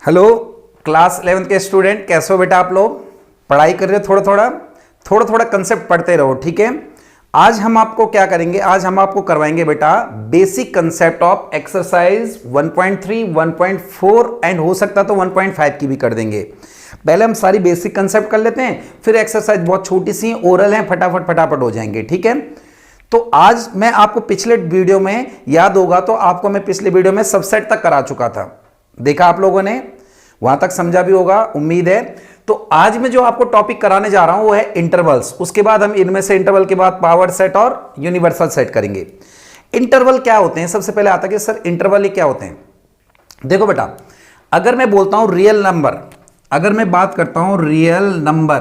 Hello class 11th के student, कैसे हो बेटा? आप लोग पढ़ाई कर रहे हो? थोड़ा थोड़ा कंसेप्ट पढ़ते रहो, ठीक है। आज हम आपको क्या करेंगे, आज हम आपको करवाएंगे बेटा basic concept of exercise 1.3, 1.4 and हो सकता तो 1.5 की भी कर देंगे। पहले हम सारी बेसिक कंसेप्ट कर लेते हैं, फिर एक्सरसाइज बहुत छोटी सी ओरल है, फटाफट हो जाएंगे, ठीक है। तो आज मैं आपको पिछले वीडियो में याद होगा तो आपको मैं पिछले वीडियो में सबसेट तक करा चुका था, देखा आप लोगों ने, वहां तक समझा भी होगा उम्मीद है। तो आज मैं जो आपको टॉपिक कराने जा रहा हूं वो है इंटरवल्स। उसके बाद हम इनमें से इंटरवल के बाद पावर सेट और यूनिवर्सल सेट करेंगे। इंटरवल क्या होते हैं, सबसे पहले आता है कि सर इंटरवल ये क्या होते हैं। देखो बेटा, अगर मैं बोलता हूं रियल नंबर, अगर मैं बात करता हूं रियल नंबर,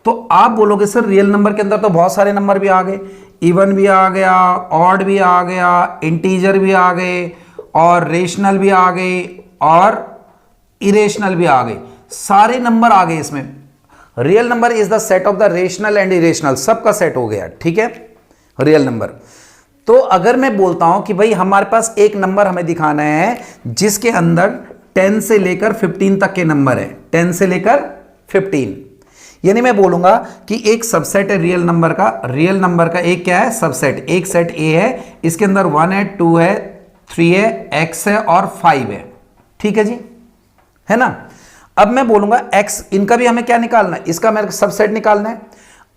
तो आप बोलोगे सर रियल नंबर के अंदर तो बहुत सारे नंबर भी आ गए, इवन भी आ गया, ऑड भी आ गया, इंटीजर भी आ गए, और रेशनल भी आ गए, और इरेशनल भी आ गए, सारे नंबर आ गए इसमें। Real number is the set of the rational and irrational, सबका सेट हो गया, ठीक है, रियल नंबर। तो अगर मैं बोलता हूं कि भाई हमारे पास एक नंबर हमें दिखाना है जिसके अंदर 10 से लेकर 15 तक के नंबर है, 10 से लेकर 15, यानी मैं बोलूंगा कि एक सबसेट है रियल नंबर का, रियल नंबर का एक क्या है, सबसेट, एक सेट ए है, इसके अंदर 1 है, 2 है, 3 है, x है और 5 है, ठीक है जी, है ना। अब मैं बोलूंगा x, इनका भी हमें क्या निकालना है, इसका मेरे सबसेट निकालना है।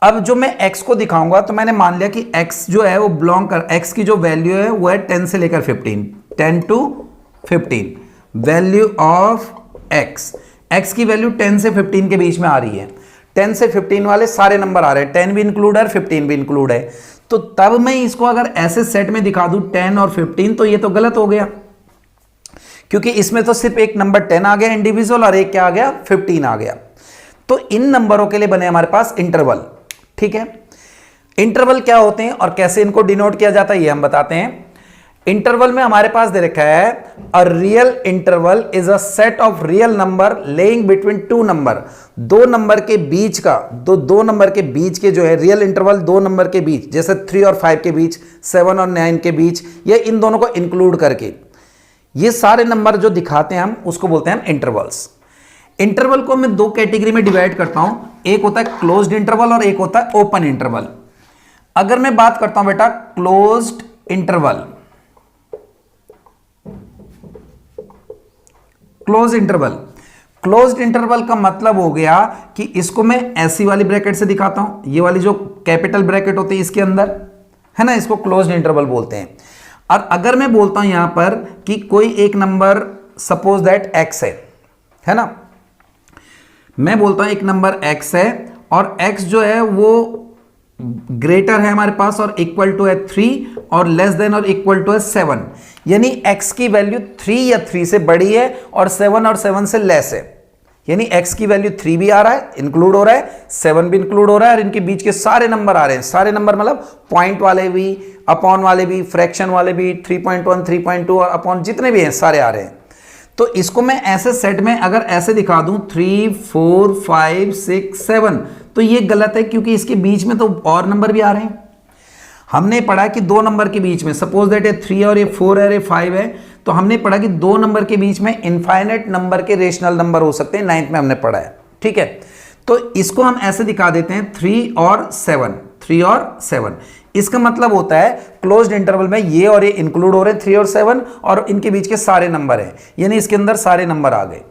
अब जो मैं x को दिखाऊंगा तो मैंने मान लिया कि x जो है वो बिलोंग कर, x की जो वैल्यू है वो है 10 से लेकर 15, 10 to 15, वैल्यू ऑफ x की वैल्यू 10 से 15 के बीच में आ रही है। 10 से 15 वाले सारे नंबर आ रहे हैं, 10 भी इंक्लूड है, 15 भी इंक्लूड है। तो तब मैं इसको अगर ऐसे सेट में दिखा दूं 10 और 15, तो ये तो गलत हो गया, क्योंकि इसमें तो सिर्फ एक नंबर 10 आ गया इंडिविजुअल और एक क्या आ गया, 15 आ गया। तो इन नंबरों के लिए बने हमारे पास इंटरवल, ठीक है। इंटरवल क्या होते हैं और कैसे इनको डिनोट किया जाता है ये हम बताते हैं। इंटरवल में हमारे पास दे रखा है a real interval is a set of real number laying between two number, दो नंबर के बीच का, दो नंबर के बीच के जो है रियल इंटरवल, दो नंबर के बीच, जैसे 3 और 5 के बीच, 7 और 9 के बीच, या इन दोनों को इंक्लूड करके ये सारे नंबर जो दिखाते हैं हम उसको बोलते हैं इंटरवल्स। इंटरवल को मैं दो कैटेगरी में डिवाइड करता हूं, एक होता है क्लोज्ड इंटरवल और एक होता है ओपन इंटरवल। अगर मैं बात करता हूं बेटा क्लोज्ड इंटरवल, क्लोज्ड इंटरवल का मतलब हो गया कि इसको मैं ऐसी वाली ब्रैकेट से दिखाता हूं, ये वाली जो कैपिटल ब्रैकेट होती है इसके अंदर, है ना, इसको क्लोज्ड इंटरवल बोलते हैं। और अगर मैं बोलता हूं यहां पर कि कोई एक नंबर सपोज दैट x है ना, मैं बोलता हूं एक नंबर x है और x जो है वो ग्रेटर है हमारे पास और इक्वल टू है 3 और लेस देन और इक्वल टू है 7, यानी x की वैल्यू 3 या 3 से बड़ी है और 7 और 7 से लेस है, यानी x की वैल्यू 3 भी आ रहा है, इंक्लूड हो रहा है, 7 भी इंक्लूड हो रहा है, और इनके बीच के सारे नंबर आ रहे हैं, सारे नंबर मतलब पॉइंट वाले भी, अपॉन वाले भी, फ्रैक्शन वाले भी, 3.1, 3.2 और अपॉन जितने भी हैं सारे आ रहे हैं। तो इसको मैं ऐसे सेट में अगर ऐसे दिखा दूं 3, 4, 5, 6, 7, तो ये गलत है, क्योंकि इसके बीच में तो और नंबर भी आ रहे हैं। हमने पढ़ा कि दो नंबर के बीच में, सपोज दैट ये 3 और ये 4 है, ये 5 है, तो हमने पढ़ा कि दो नंबर के बीच में इनफाइनाइट नंबर के रेशनल नंबर हो सकते हैं, 9th में हमने पढ़ा है, ठीक है। तो इसको हम ऐसे दिखा देते हैं 3 और 7, 3 और 7। इसका मतलब होता है क्लोज्ड इंटरवल में ये और ये इंक्लूड हो रहे हैं 3 और 7, और इनके बीच के सारे नंबर हैं, यानी इसके अंदर सारे नंबर आ गए।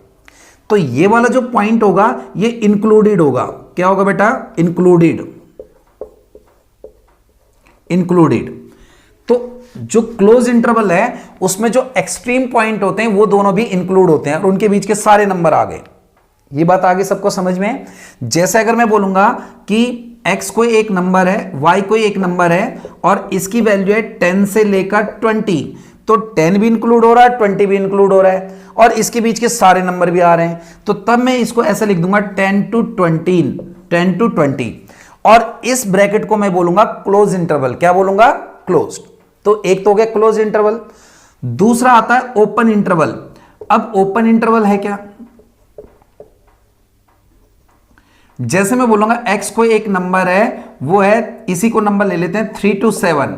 तो ये वाला जो पॉइंट होगा ये इंक्लूडेड होगा, क्या होगा बेटा, इंक्लूडेड। तो जो क्लोज इंटरवल है उसमें जो एक्सट्रीम पॉइंट होते हैं वो दोनों भी इंक्लूड होते हैं और उनके बीच के सारे नंबर आ गए। ये बात आगे सबको समझ में। जैसे अगर मैं बोलूंगा कि x कोई एक नंबर है, y कोई एक नंबर है और इसकी वैल्यू है 10 से लेकर 20, तो 10 भी इंक्लूड हो रहा है, 20 भी इंक्लूड हो रहा है, और इसके बीच के सारे नंबर भी आ रहे हैं, तो तब मैं इसको ऐसे लिख दूंगा 10 to 20, और इस ब्रैकेट को मैं बोलूंगा क्लोज इंटरवल। क्या बोलूंगा, क्लोज्ड। तो एक तो हो गया क्लोज इंटरवल। दूसरा आता है ओपन इंटरवल। अब ओपन इंटरवल है क्या, जैसे मैं बोलूंगा x कोई एक नंबर है, वो है, इसी को नंबर ले लेते हैं 3 to 7,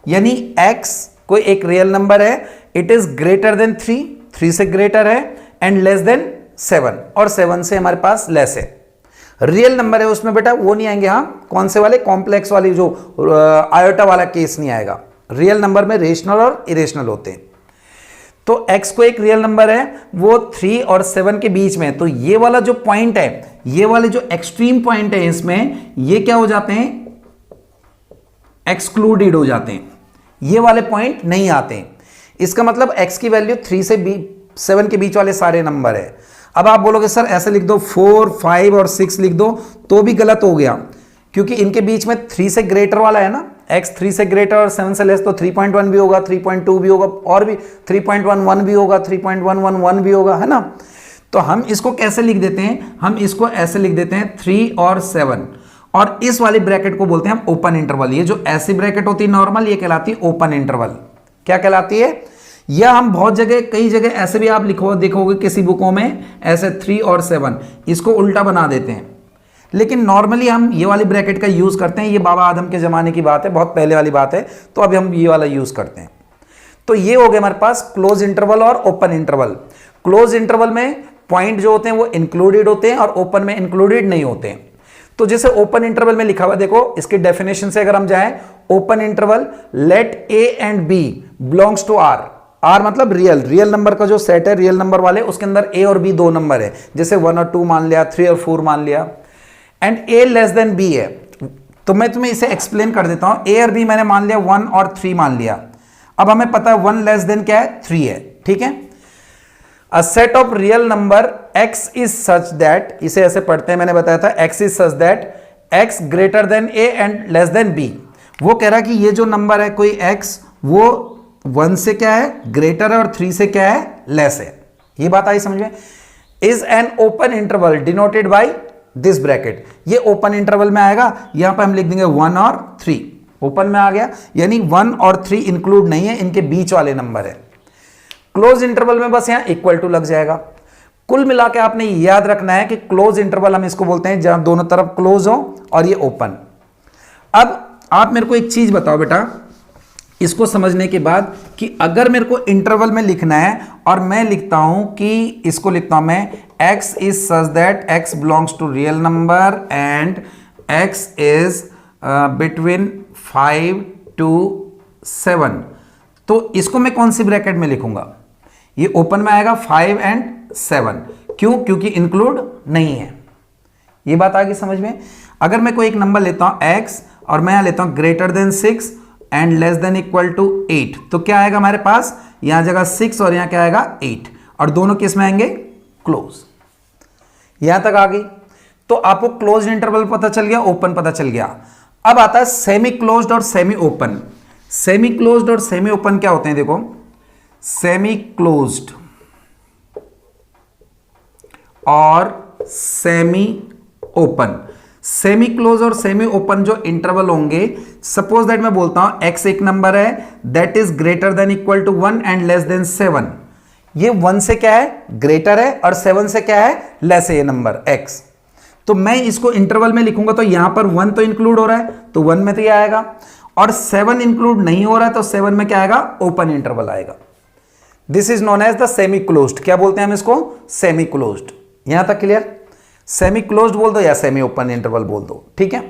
यानी x कोई एक रियल नंबर है, इट इज ग्रेटर देन 3 से ग्रेटर है, एंड लेस देन 7 और 7 से हमारे पास लेस है। रियल नंबर है उसमें बेटा वो नहीं आएंगे, हाँ कौन से वाले, कॉम्प्लेक्स वाली जो आयोटा वाला केस नहीं आएगा। रियल नंबर में रेशनल और इरेशनल होते हैं। तो x को एक रियल नंबर है वो 3 और 7 के बीच में है, तो ये वाला जो पॉइंट है, ये वाले जो एक्सट्रीम पॉइंट है इसमें, ये क्या हो जाते हैं, एक्सक्लूडेड हो जाते हैं, ये वाले पॉइंट नहीं आते हैं। इसका मतलब x की वैल्यू 3 से 7 के बीच वाले सारे नंबर है। अब आप बोलोगे सर ऐसे लिख दो 4, 5 और 6 लिख दो, तो भी गलत हो गया, क्योंकि इनके बीच में 3 से ग्रेटर वाला है ना, x 3 से ग्रेटर और 7 से लेस, तो 3.1 भी होगा, 3.2 भी होगा, और भी 3.11 भी होगा, 3.111 भी होगा, है ना। तो हम इसको कैसे लिख देते हैं, हम इसको ऐसे लिख देते हैं 3 और 7, और इस वाली ब्रैकेट को बोलते हैं हम ओपन इंटरवल। ये जो ऐसी ब्रैकेट होती है नॉर्मल, ये कहलाती है ओपन इंटरवल। क्या कहलाती है, या हम बहुत जगह, कई जगह ऐसे भी आप लिखो देखोगे किसी बुकों में ऐसे 3 और 7, इसको उल्टा बना देते हैं, लेकिन नॉर्मली हम ये वाली ब्रैकेट का यूज करते हैं। ये बाबा आदम के जमाने की बात है, बहुत पहले वाली बात है, तो अभी हम ये वाला यूज करते हैं। तो ये हो गया हमारे पास क्लोज इंटरवल और ओपन इंटरवल। क्लोज इंटरवल में पॉइंट जो होते हैं वो इंक्लूडेड होते हैं और ओपन में इंक्लूडेड नहीं होते हैं। तो जैसे ओपन इंटरवल में लिखा हुआ, देखो इसकी डेफिनेशन से अगर हम जाएं, open interval let a and b belongs to R. R मतलब रियल नंबर का जो सेट है, रियल नंबर वाले, उसके अंदर ए और बी दो नंबर है, जैसे 1 और 2 मान लिया, 3 और 4 मान लिया, and a less than b है। तो मैं तुम्हें इसे एक्सप्लेन कर देता हूं। ए और बी मैंने मान लिया 1 और 3 मान लिया। अब हमें पता है 1 लेस देन क्या है, 3 है, ठीक है। A set of real number x is such that, इसे ऐसे पढ़ते हैं, मैंने बताया था x is such that x greater than a and less then b। वो कह रहा है कि ये जो नंबर है कोई x, वो 1 से क्या है, ग्रेटर है, और 3 से क्या है, लेस है। ये बात आई समझ में। Is an open interval denoted by this bracket, ये ओपन इंटरवल में आएगा, यहां पर हम लिख देंगे 1 और 3, ओपन में आ गया, यानी 1 और 3 इंक्लूड नहीं है, इनके बीच वाले नंबर है। क्लोज इंटरवल में बस यहां इक्वल टू लग जाएगा। कुल मिला के आपने याद रखना है कि क्लोज इंटरवल हम इसको बोलते हैं जहां दोनों तरफ क्लोज हो और ये ओपन। अब आप मेरे को एक चीज बताओ बेटा, इसको समझने के बाद, कि अगर मेरे को इंटरवल में लिखना है और मैं लिखता हूं कि इसको लिखता हूं मैं x is such that x belongs to real number and x is between 5 to 7, तो इसको मैं कौन सी ब्रैकेट में लिखूंगा, ये ओपन में आएगा 5 and 7। क्यों, क्योंकि इंक्लूड नहीं है। ये बात आ गई समझ में। अगर मैं कोई एक नंबर लेता हूं x और मैं यहां लेता हूं greater than 6 and less than equal to 8, तो क्या आएगा हमारे पास, यहां जगह 6 और यहां क्या आएगा 8, और दोनों किस में आएंगे, क्लोज। यहां तक आ गई। तो आपको क्लोज इंटरवल पता चल गया, ओपन पता चल गया। अब आता है सेमी क्लोज्ड और सेमी ओपन। सेमी क्लोज्ड और सेमी ओपन क्या होते हैं, देखो सेमी क्लोज्ड और सेमी ओपन। सेमी क्लोज और सेमी ओपन जो इंटरवल होंगे, सपोज दैट मैं बोलता हूं x एक नंबर है that is greater than equal to 1 and less than 7। ये 1 से क्या है, ग्रेटर है, और 7 से क्या है, लेस है ये नंबर x। तो मैं इसको इंटरवल में लिखूंगा तो यहां पर 1 तो इंक्लूड हो रहा है, तो 1 में तो ये आएगा, और 7 इंक्लूड नहीं हो रहा है, तो 7 में क्या आएगा, ओपन इंटरवल आएगा। This is known as the semi closed. क्या बोलते हैं हम इसको, सेमी क्लोज्ड। यहां तक क्लियर। सेमी क्लोज्ड बोल दो या सेमी ओपन इंटरवल बोल दो, ठीक है।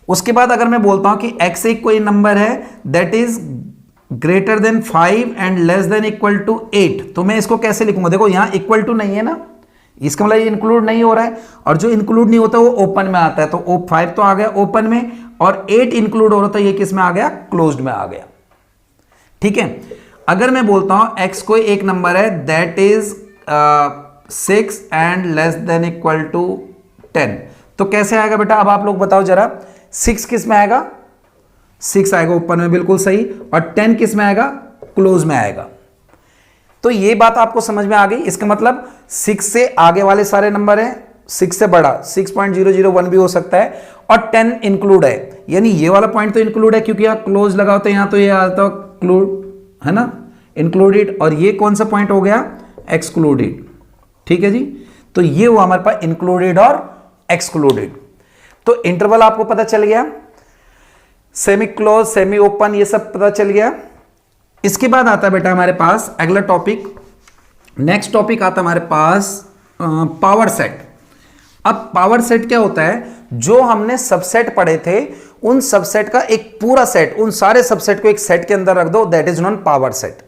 उसके बाद अगर मैं बोलता हूं कि x एक कोई नंबर है that is greater than 5 and less than equal to 8, तो मैं इसको कैसे लिखूंगा, देखो यहां इक्वल टू नहीं है ना, इसका मतलब ये इंक्लूड नहीं हो रहा है, और जो इंक्लूड नहीं होता वो ओपन में आता है, तो 5 तो आ गया ओपन में, और 8 इंक्लूड हो रहा, तो ये किस में आ गया, क्लोज्ड में आ गया, ठीक है। अगर मैं बोलता हूं x कोई एक नंबर है that is 6 and less than equal to 10, तो कैसे आएगा बेटा, अब आप लोग बताओ जरा, 6 किस में आएगा, 6 आएगा ओपन में, बिल्कुल सही, और 10 किस में आएगा, क्लोज में आएगा। तो ये बात आपको समझ में आ गई। इसका मतलब 6 से आगे वाले सारे नंबर हैं, 6 से बड़ा 6.001 भी हो सकता है, और 10 इंक्लूड है, यानी ये वाला पॉइंट तो इंक्लूड है क्योंकि यहाँ क्लोज लगा होता है, यहां तो ये आता क्लूड है ना, इंक्लूडेड, और ये कौन सा पॉइंट हो गया, एक्सक्लूडेड, ठीक है जी। तो ये हुआ हमारे पास इंक्लूडेड और एक्सक्लूडेड। तो इंटरवल आपको पता चल गया, सेमी क्लोज, सेमी ओपन, ये सब पता चल गया। इसके बाद आता है बेटा हमारे पास अगला टॉपिक, नेक्स्ट टॉपिक आता है हमारे पास पावर सेट। अब पावर सेट क्या होता है, जो हमने सबसेट पढ़े थे उन सबसेट का एक पूरा सेट, उन सारे सबसेट को एक सेट के अंदर रख दो, that is non power set.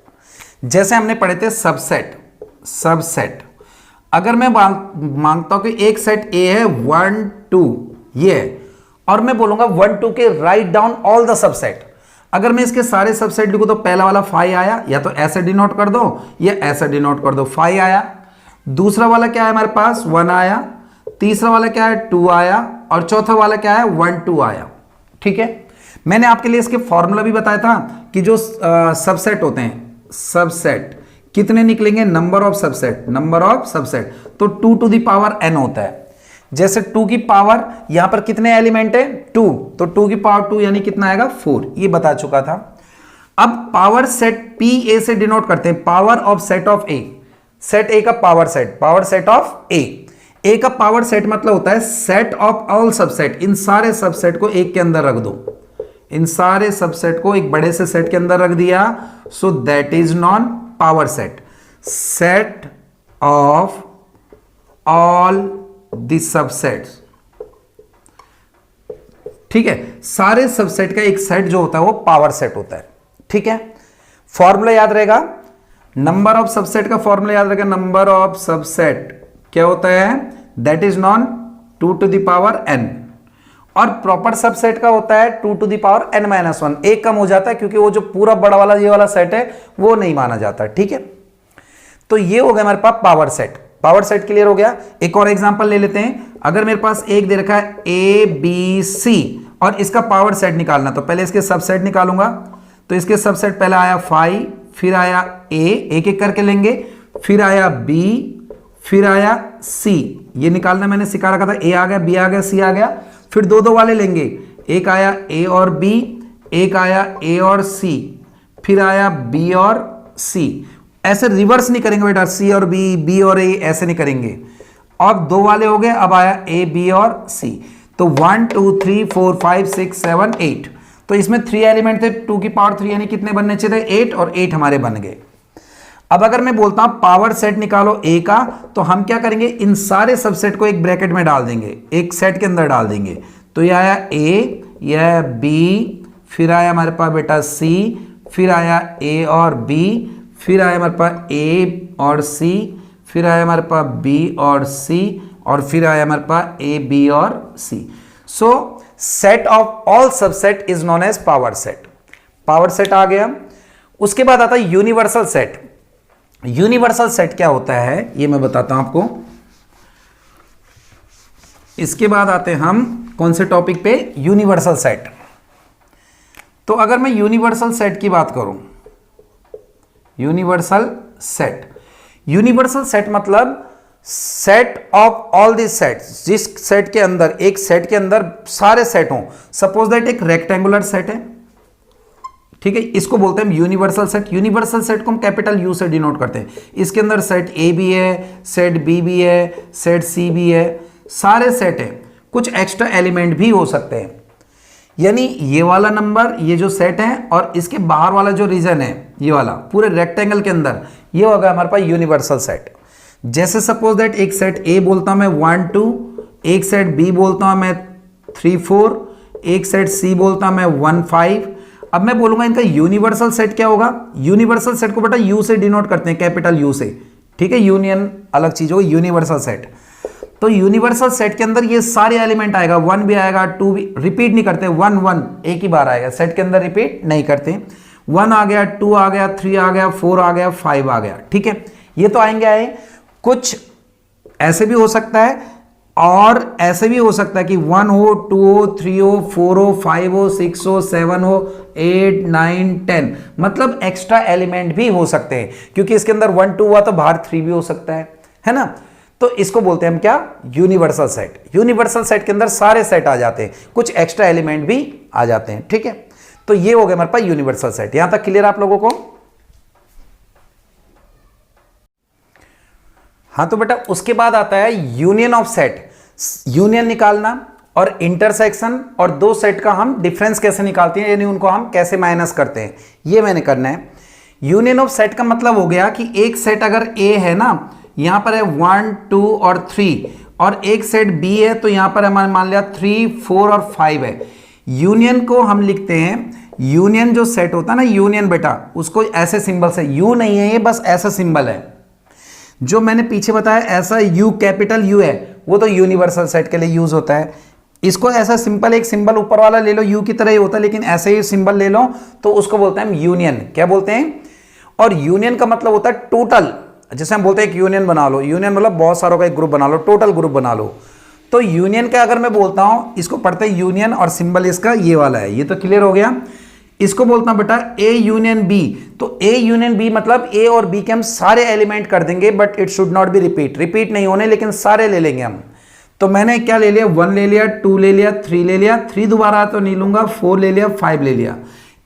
जैसे हमने पढ़े थे सबसेट, सबसेट अगर मैं मांगता हूं कि एक सेट ए है 1 2 ये है, और मैं बोलूंगा 1 2 के write down all the subset, अगर मैं इसके सारे सबसेट लिखूं तो पहला वाला 5 आया, या तो ऐसे डिनोट कर दो या ऐसे डिनोट कर दो, 5 आया। दूसरा वाला क्या है हमारे पास, 1 आया। तीसरा वाला क्या है, 2 आया। और चौथा वाला क्या है, 1 2 आया। ठीक है, मैंने आपके लिए इसके फॉर्मूला भी बताया था कि जो सबसेट होते हैं, सबसेट कितने निकलेंगे, number of subset, number of subset, तो 2 टू द पावर n होता है। जैसे 2 की पावर, यहां पर कितने एलिमेंट है, 2, तो 2 की पावर 2 यानी कितना आएगा, 4, ये बता चुका था। अब पावर सेट पी ए से डिनोट करते हैं, power of set of A, set A का power set, power set of A. A का पावर सेट मतलब होता है सेट ऑफ ऑल सबसेट, इन सारे सबसेट को एक के अंदर रख दो, इन सारे सबसेट को एक बड़े से सेट के अंदर रख दिया, so that is non power set, set of all the subsets. ठीक है, सारे सबसेट का एक सेट जो होता है वो पावर सेट होता है। ठीक है, फॉर्मूला याद रहेगा, नंबर ऑफ सबसेट का फॉर्मूला याद रहेगा, नंबर ऑफ सबसेट क्या होता है, that is known 2 to the power n, और प्रॉपर सबसेट का होता है 2 to the power n minus 1, एक कम हो जाता है क्योंकि वो जो पूरा बड़ा वाला ये वाला सेट है वो नहीं माना जाता। ठीक है, तो ये हो गया हमारे पास power set, power set clear हो गया। एक और एग्जांपल ले लेते हैं, अगर मेरे पास एक दे रखा है ए बी सी और इसका पावर सेट निकालना, तो पहले इसके सबसेट निकालूंगा, तो इसके सबसेट पहला आया 5, फिर आया ए, एक एक करके लेंगे, फिर आया बी, फिर आया सी, ये निकालना मैंने सिखा रखा था, ए आ गया, बी आ गया, सी आ गया, फिर दो दो वाले लेंगे, एक आया ए और बी, एक आया ए और सी, फिर आया बी और सी। ऐसे रिवर्स नहीं करेंगे बेटा, सी और बी, बी और ए, ऐसे नहीं करेंगे। अब दो वाले हो गए, अब आया ए बी और सी, तो 1 2 3 4 5 6 7 8, तो इसमें 3 एलिमेंट थे, 2 की पावर 3 यानी कितने बनने चाहिए थे, 8, और 8 हमारे बन गए। अब अगर मैं बोलता हूं पावर सेट निकालो ए का, तो हम क्या करेंगे, इन सारे सबसेट को एक ब्रैकेट में डाल देंगे, एक सेट के अंदर डाल देंगे, तो यह आया ए, यह आया बी, फिर आया हमारे पास बेटा सी, फिर आया ए और बी, फिर आया हमारे पास ए और सी, फिर आया हमारे पास बी और सी, और फिर आया हमारे पास ए बी और C. So set of all subset is known as power set, power set आ गया। उसके बाद आता है यूनिवर्सल सेट। यूनिवर्सल सेट क्या होता है ये मैं बताता हूं आपको। इसके बाद आते हैं हम कौन से टॉपिक पे, यूनिवर्सल सेट। तो अगर मैं यूनिवर्सल सेट की बात करूं, यूनिवर्सल सेट, यूनिवर्सल सेट मतलब set of all the sets, जिस सेट के अंदर, एक सेट के अंदर सारे सेट हों। सपोज दैट एक रेक्टेंगुलर सेट है, ठीक है, इसको बोलते हैं यूनिवर्सल सेट। यूनिवर्सल सेट को हम कैपिटल यू से डिनोट करते हैं। इसके अंदर सेट ए भी है, सेट बी भी है, सेट सी भी है, सारे सेट हैं, कुछ एक्स्ट्रा एलिमेंट भी हो सकते हैं। यानी ये वाला नंबर, ये जो सेट है, और इसके बाहर वाला जो रीजन है, ये वाला पूरे रेक्टेंगल के अंदर, ये होगा हमारे पास यूनिवर्सल सेट। जैसे सपोज दैट एक सेट ए बोलता हूं मैं 1 2, एक सेट बी बोलता हूं मैं 3 4, एक सेट सी बोलता हूं मैं 1 5। अब मैं बोलूंगा इनका यूनिवर्सल सेट क्या होगा। यूनिवर्सल सेट को बेटा यू से डिनोट करते हैं, कैपिटल यू से, ठीक है, यूनियन अलग चीज होगी, यूनिवर्सल सेट। तो यूनिवर्सल सेट के अंदर ये सारे एलिमेंट आएगा, 1 भी आएगा, 2 भी, रिपीट नहीं करते, 1 1 एक ही बार आएगा, सेट के अंदर रिपीट नहीं करते। 1 आ गया, 2 आ गया, 3 आ गया, 4 आ गया, 5 आ गया, ठीक है, ये तो आएंगे आए। कुछ ऐसे भी हो सकता है और ऐसे भी हो सकता है कि 1 हो, 2 हो, 3 हो, 4 हो, 5 हो, 6 हो, 7 हो, 8 9 10, मतलब एक्स्ट्रा एलिमेंट भी हो सकते हैं, क्योंकि इसके अंदर 1 2 हुआ तो बाहर 3 भी हो सकता है ना। तो इसको बोलते हैं हम क्या, यूनिवर्सल सेट। यूनिवर्सल सेट के अंदर सारे सेट आ जाते हैं, कुछ एक्स्ट्रा एलिमेंट भी आ जाते हैं, ठीक है। तो ये हो गया हमारे पास यूनिवर्सल सेट। यहां तक क्लियर आप लोगों को? हाँ, तो बेटा उसके बाद आता है यूनियन ऑफ सेट। यूनियन निकालना और इंटरसेक्शन, और दो सेट का हम डिफरेंस कैसे निकालते हैं, यानी उनको हम कैसे माइनस करते हैं, ये मैंने करना है। यूनियन ऑफ सेट का मतलब हो गया कि एक सेट अगर ए है ना, यहां पर है 1 2 और 3 और एक सेट बी है, तो यहां पर हमारे मान लिया 3 4 और 5 है। यूनियन को हम लिखते हैं, यूनियन जो सेट होता है ना यूनियन बेटा, उसको ऐसे सिंबल से, यू नहीं है ये, बस ऐसा सिंबल है जो मैंने पीछे बताया, ऐसा यू कैपिटल यू है, वो तो यूनिवर्सल सेट के लिए यूज होता है। इसको ऐसा सिंपल एक सिंबल ऊपर वाला ले लो, यू की तरह ही होता है, लेकिन ऐसे ही सिंबल ले लो तो उसको बोलते हैं हम यूनियन। क्या बोलते हैं? और यूनियन का मतलब होता है टोटल, जैसे हम बोलते हैं एक यूनियन बना लो, यूनियन मतलब बहुत सारों का एक ग्रुप बना लो, टोटल ग्रुप बना लो। तो यूनियन का अगर मैं बोलता हूं, इसको पढ़ते हैं यूनियन और सिंबल इसका ये वाला है, ये तो क्लियर हो गया। इसको बोलता हूं बेटा ए यूनियन बी, तो ए यूनियन बी मतलब ए और बी के हम सारे एलिमेंट कर देंगे, but it should not be repeat नहीं होने, लेकिन सारे ले लेंगे हम। तो मैंने क्या ले लिया, 1 ले लिया, 2 ले लिया, 3 ले लिया, 3 दोबारा तो नहीं लूंगा, 4 ले लिया, 5 ले लिया।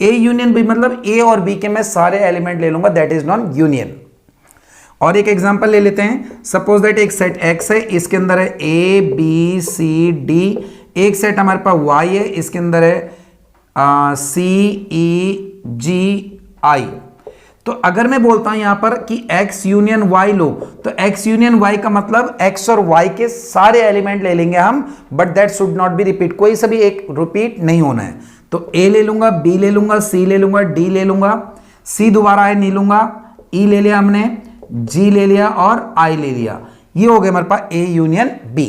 ए यूनियन बी मतलब ए और बी के मैं सारे एलिमेंट ले लूंगा, दैट इज नॉन यूनियन। और एक एग्जांपल ले लेते हैं, सपोज दैट एक सेट एक्स है, इसके अंदर है ए बी सी डी, एक सेट हमारे पास वाई है, इसके अंदर है सी ई जी आई। तो अगर मैं बोलता हूं यहां पर कि x यूनियन y लो, तो x यूनियन y का मतलब x और y के सारे एलिमेंट ले लेंगे हम, but that should not be repeat, कोई सा भी एक रिपीट नहीं होना है। तो a ले लूंगा, b ले लूंगा, c ले लूंगा, d ले लूंगा, c दोबारा है नहीं लूंगा, e ले लिया हमने, g ले लिया और i ले लिया। ये हो गया हमारे पास a यूनियन b।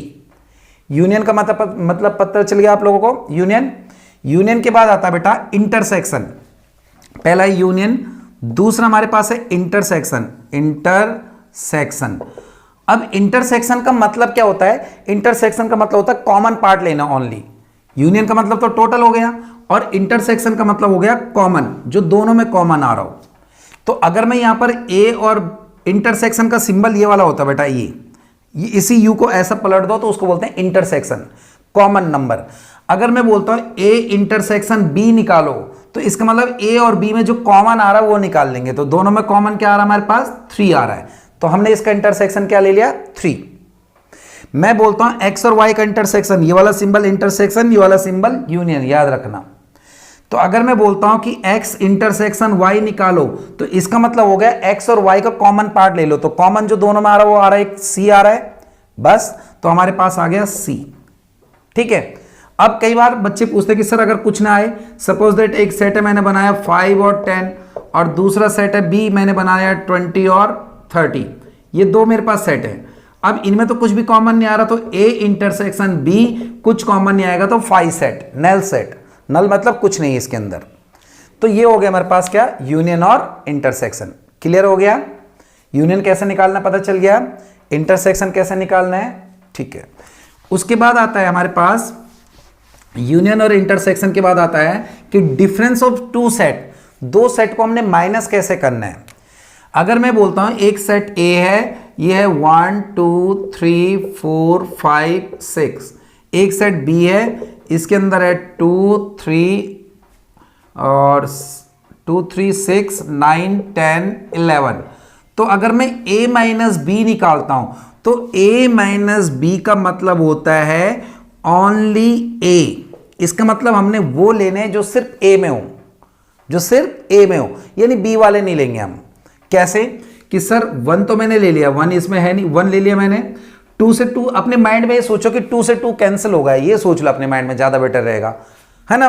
यूनियन का मतलब पता चल गया आप लोगों को। यूनियन के बाद आता है बेटा इंटरसेक्शन। पहला यूनियन, दूसरा हमारे पास है इंटरसेक्शन। अब इंटरसेक्शन का मतलब क्या होता है? इंटरसेक्शन का मतलब होता है कॉमन पार्ट लेना ओनली। यूनियन का मतलब तो टोटल हो गया, और इंटरसेक्शन का मतलब हो गया कॉमन, जो दोनों में कॉमन आ रहा हो। तो अगर मैं यहां पर ए और इंटरसेक्शन का सिंबल ये वाला होता है बेटा, ये इसी यू को ऐसा पलट दो तो उसको बोलते हैं इंटरसेक्शन, कॉमन नंबर। अगर मैं बोलता हूं ए इंटरसेक्शन बी निकालो, तो इसका मतलब ए और बी में जो कॉमन आ रहा है वो निकाल लेंगे। तो दोनों में कॉमन क्या आ रहा है हमारे पास? 3 आ रहा है, तो हमने इसका इंटरसेक्शन क्या ले लिया? 3। मैं बोलता हूं एक्स और वाई का इंटरसेक्शन, ये वाला सिंबल इंटरसेक्शन, ये वाला सिंबल यूनियन, याद रखना। तो अगर मैं बोलता हूं कि x इंटरसेक्शन y निकालो, तो इसका मतलब हो गया x और y का कॉमन पार्ट ले लो। तो कॉमन जो दोनों में आ रहा है वो आ रहा है, एक c आ रहा है, बस। तो हमारे पास आ गया c। ठीक है। अब कई बार बच्चे पूछते हैं कि सर अगर कुछ ना आए, सपोज दैट एक सेट है मैंने बनाया 5 और 10, और दूसरा सेट है b मैंने बनाया 20 और 30, ये दो मेरे पास सेट है। अब इनमें तो कुछ भी कॉमन नहीं आ रहा, तो a इंटरसेक्शन b कुछ कॉमन नहीं आएगा, तो 5 सेट, नल सेट। नल मतलब कुछ नहीं इसके अंदर। तो ये हो गया हमारे पास क्या? यूनियन और इंटरसेक्शन। क्लियर हो गया? यूनियन कैसे निकालना पता चल गया, इंटरसेक्शन कैसे निकालना है। ठीक है। उसके बाद आता है हमारे पास यूनियन और इंटरसेक्शन के बाद आता है कि डिफरेंस ऑफ 2 सेट, 2 सेट को हमने माइनस कैसे करना है। अगर मैं बोलता हूं एक सेट A है, ये है 1 2 3 4 5 6, एक सेट B है, इसके अंदर है 2 3 और 2 3 6 9 10 11। तो अगर मैं a माइनस बी निकालता हूं, तो a माइनस बी का मतलब होता है ओनली a। इसका मतलब हमने वो लेने जो सिर्फ a में हो, जो सिर्फ a में हो, यानी b वाले नहीं लेंगे हम। कैसे? कि सर 1 तो मैंने ले लिया, 1 इसमें है नहीं, 1 ले लिया मैंने। 2 से 2 अपने माइंड में ये सोचो कि 2 से 2 कैंसिल होगा, ये सोच लो अपने माइंड में, ज्यादा बेटर रहेगा, है ना।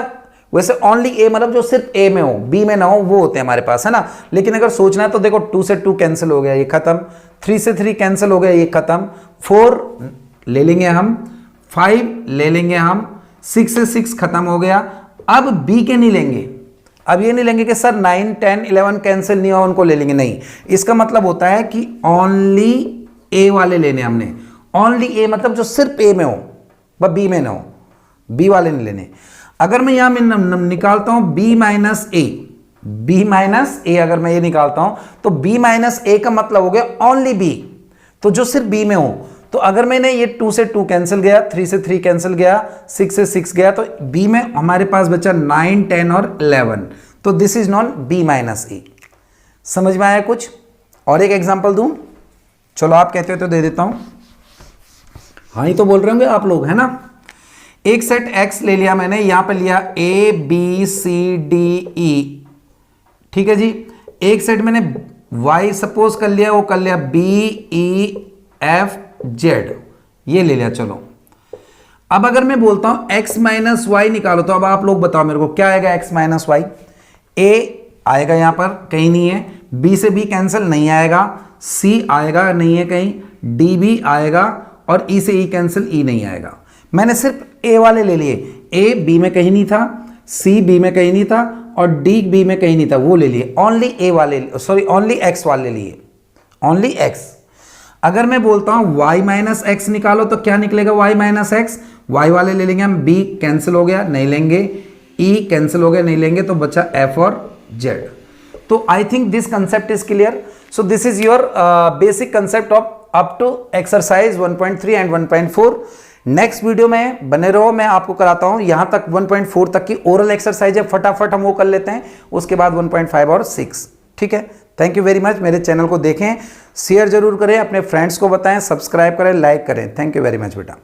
वैसे ओनली a मतलब जो सिर्फ a में हो, b में ना हो, वो होते हैं हमारे पास, है ना। लेकिन अगर सोचना है तो देखो 2 से 2 कैंसिल हो गया, ये खत्म। 3 से 3 कैंसिल हो गया, ये खत्म। 4 ले लेंगे हम, 5 ले लेंगे हम, 6 से 6 खत्म हो गया। अब b के नहीं लेंगे, अब ये नहीं लेंगे कि सर 9 10 11 कैंसिल नहीं हुआ, उनको ले लेंगे, नहीं। इसका मतलब होता है कि ओनली a वाले लेने हमने। ओनली a मतलब जो सिर्फ a में हो, वह b में ना हो, b वाले नहीं लेने। अगर मैं यहां में निकालता हूं b minus a, b minus a अगर मैं ये निकालता हूं, तो b माइनस a का मतलब हो गया ओनली b, तो जो सिर्फ b में हो। तो अगर मैंने ये 2 से 2 कैंसिल गया, 3 से 3 कैंसिल गया, 6 से 6 गया, तो b में हमारे पास बचा 9 10 और 11। तो this is non b minus a। समझ में आया कुछ? और एक एग्जांपल दूं? चलो आप कहते हो तो दे देता हूं। हाँ ही तो बोल रहे होंगे आप लोग, है ना। एक सेट x ले लिया मैंने, यहां पे लिया a b c d e, ठीक है जी। एक सेट मैंने y सपोज कर लिया, वो कर लिया B E F Z, ये ले लिया। चलो अब अगर मैं बोलता हूं x माइनस वाई निकालो, तो अब आप लोग बताओ मेरे को क्या आएगा x माइनस वाई। a आएगा यहां पर, कहीं नहीं है, b से b कैंसिल नहीं आएगा, c आएगा नहीं है कहीं, d भी आएगा, और e से e कैंसिल, e नहीं आएगा। मैंने सिर्फ a वाले ले लिए, a b में कहीं नहीं था, c b में कहीं नहीं था, और d b में कहीं नहीं था, वो ले लिए। ओनली a वाले, सॉरी ओनली x वाले लिए, ओनली x। अगर मैं बोलता हूं y माइनस एक्स निकालो, तो क्या निकलेगा y माइनस एक्स, y वाले ले लेंगे हम, b कैंसिल हो गया नहीं लेंगे, e कैंसिल हो गया नहीं लेंगे, तो बचा f और z। तो I think this concept is clear. So this is your basic concept of up to exercise 1.3 and 1.4। Next video में बने रहो, मैं आपको कराता हूं यहां तक 1.4 तक की ओरल एक्सरसाइज है, फटाफट हम वो कर लेते हैं, उसके बाद 1.5 और 6। ठीक है, थैंक यू वेरी मच। मेरे चैनल को देखें, शेयर जरूर करें, अपने फ्रेंड्स को बताएं, सब्सक्राइब करें, लाइक करें। थैंक यू वेरी मच बेटा।